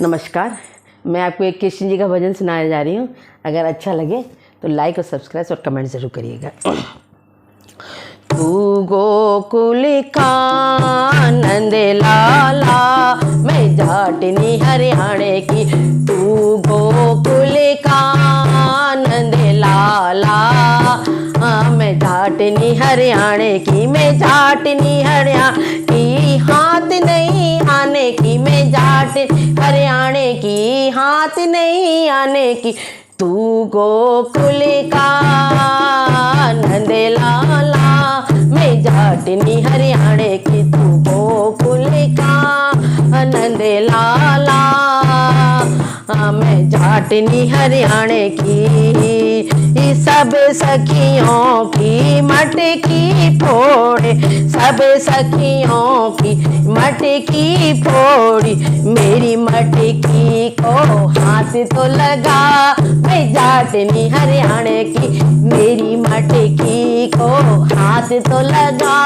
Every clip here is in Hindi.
नमस्कार, मैं आपको एक कृष्ण जी का भजन सुनाने जा रही हूँ। अगर अच्छा लगे तो लाइक और सब्सक्राइब और कमेंट ज़रूर करिएगा। तू गोकुल का नंद लाला, मैं जाटनी हरियाणे की। तू गोकुल का नंद लाला, मैं जाटनी हरियाणे की। मैं जाटनी हरियाणा की, हाथ नहीं आने की। मैं जाट हरियाणे की, हाथ नहीं आने की। तू गोकुल का नंद लाला, मैं जाटनी हरियाणे की। तू गोकुल का नंद लाला, मैं जाटनी हरियाणे की। सब सखियों की मटकी फोड़े, सब सखियों की मटकी फोड़ी। मेरी मटकी को हाथ तो लगा, मैं जाटनी हरियाणे की। मेरी मटकी को हाथ तो लगा,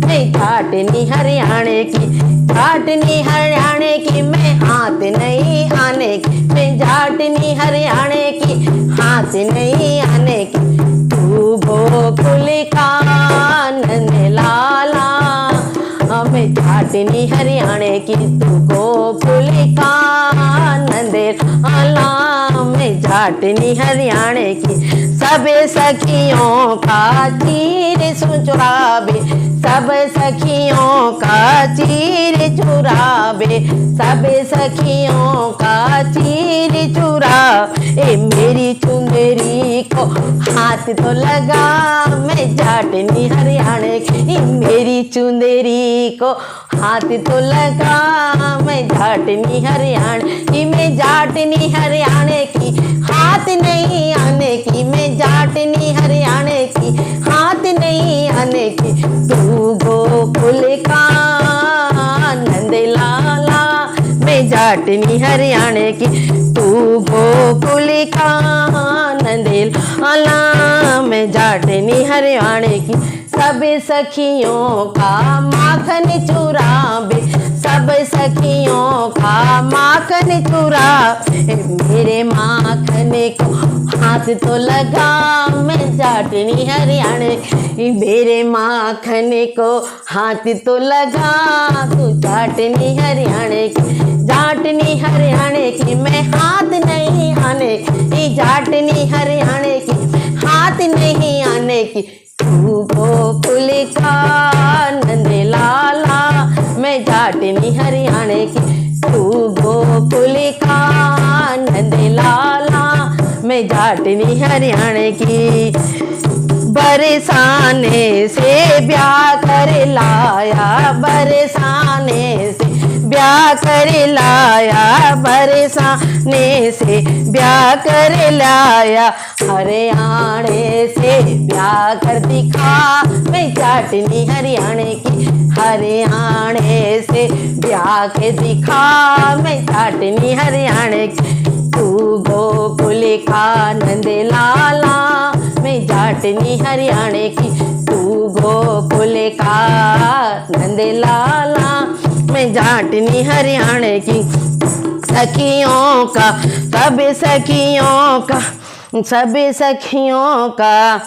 मैं जाटनी हरियाणे की। जाटनी हरियाणे की, मैं हाथ नहीं आने की। मैं जाटनी हरियाणे की, हाथ नहीं आने की। तू गोकुल का नंद लाला, मैं जाटनी हरियाणे की। तू गोकुल का नंद लाला, मैं जाटनी हरियाणे की। सब सखियों का चीर चुरावे, सब सखियों का चीर चुरावे। सब सखियों का चीर चुरा, मेरी चुंदरी को हाथ तो लगा, मैं जाटनी हरियाणे की। मेरी चुंदरी को हाथ तो लगा, मैं जाटनी हरियाणा की। मैं जाटनी हरियाणे की, हाथ नहीं आने की। मैं जाटनी हरियाणे की, हाथ नहीं आने की। तू गोकुल का नंद लाला, मैं जाटनी हरियाणे की। तू गोकुल का नंद लाला, मैं जाटनी हरियाणे की। सब सखियों का माखन चुरावे, सब सखियों का माखन चुरा। मेरे माखन को हाथ तो लगा, मैं जाटनी हरियाणे की। मेरे माखन को हाथ तो लगा, तू जाटनी हरियाणे की। जाटनी हरियाणे की, मैं हाथ नहीं आने की। जाटनी हरियाणे की, हाथ नहीं आने की। तू गोकुल का नंद लाला, मैं जाटनी हरियाणे की। तू गोकुल का नंद लाला, मैं जाटनी हरियाणे की। बरसाने से ब्याह कर लाया, बरसाने से ब्याह कर लाया। बरसाने से ब्याह कर लाया, हरियाणे से ब्याह कर दिखा, मैं जाटनी हरियाणे की। हरियाणे से ब्याह के दिखा, मैं जाटनी हरियाणे की। तू गोकुल का नंद लाला, मैं जाटनी हरियाणे की। तू गोकुल का नंद लाला, मैं जाटनी हरियाणे की। सखियों का, सब सखियों का, सब सखियों का,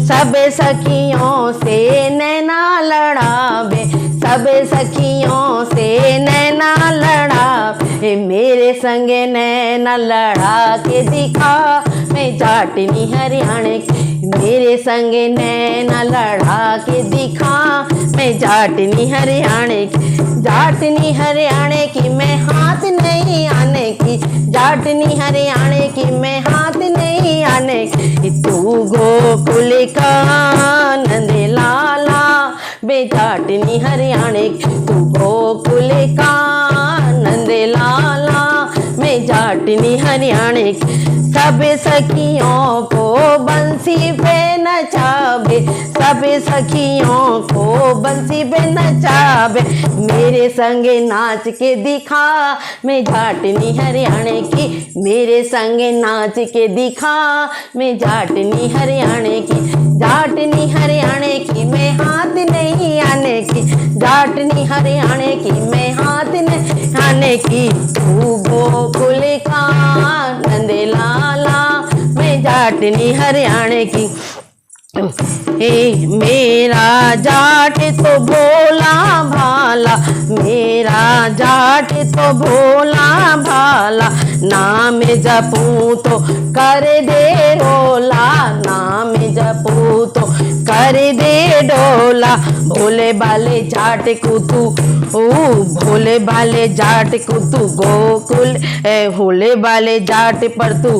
सब सखियों से नैना लड़ावे। सब सखियों से नैना लड़ावे, मेरे संग नैना लड़ा के दिखा, मैं जाटनी हरियाणे की। मेरे संग नैना लड़ा के दिखा, मैं जाटनी हरियाणे की। जाटनी हरियाणे की, मैं हाथ नहीं आने की। जाटनी हरियाणे की, मैं हाथ नहीं आने की। तू गोकुल का नंद लाला, मैं जाटनी हरियाणे की। तू गोकुल का नंद लाला, मैं जाटनी हरियाणे की। सब सखियों को बंसी पे नचावे, सब सखियों को बंसी पे नचावे। मेरे संग नाच के दिखा, मैं जाटनी हरियाणे की। मेरे संग नाच के दिखा, मैं जाटनी हरियाणे की। जाटनी हरियाणे की मैं हाथ नहीं आने की, जाटनी हरियाणे की मैं हाथ नहीं आने की, तू गोकुल का नंद लाला, मैं जाटनी हरियाणे की। मेरा जाट तो भोला भाला, मेरा जाट तो भोला भाला, नाम जपूं तो कर दे रोला, नाम जपूं तो कर दे डोला। भोले बाले जाट को तू भोले बाले जाट को तू गोकुल, भोले बाले जाट पर तू